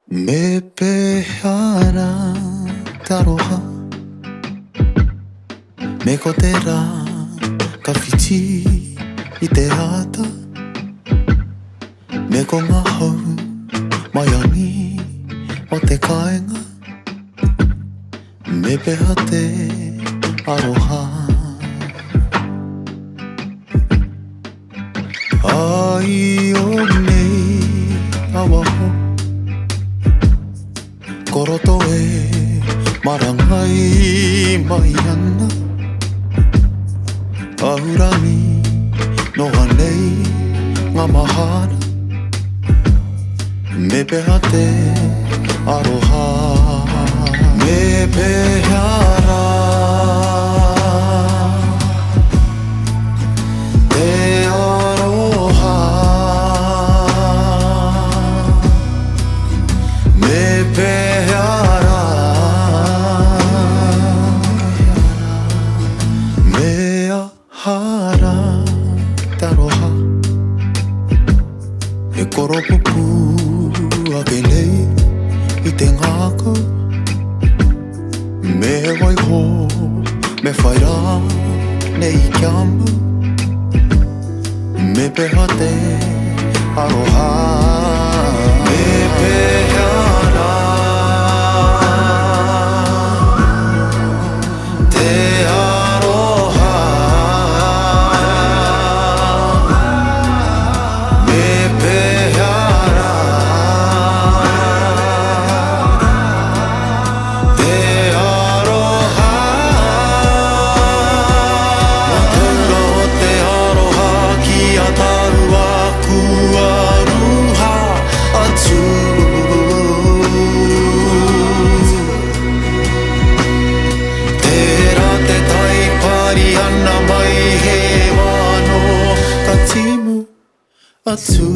Me pehara taroha Me ko te rā ka whiti I te ata Me ko ngā hau mai angi o te kāinga Me peha te aroha Ai o nei awaho Koroto e marangai mai ana Ahurangi noa nei ngā mahana Me peha te aroha Me peha rā te aroha Me peha rā Mea hara taroha E koro pupu ake nei I te ngākau Me waiho me whaira nei kia mau Me peha te aroha Me peha rā te aroha Me peha rā te aroha Ma taura o te aroha ki a taru aku aruha atu Tērā te taipari ana mai he wano ka timu atu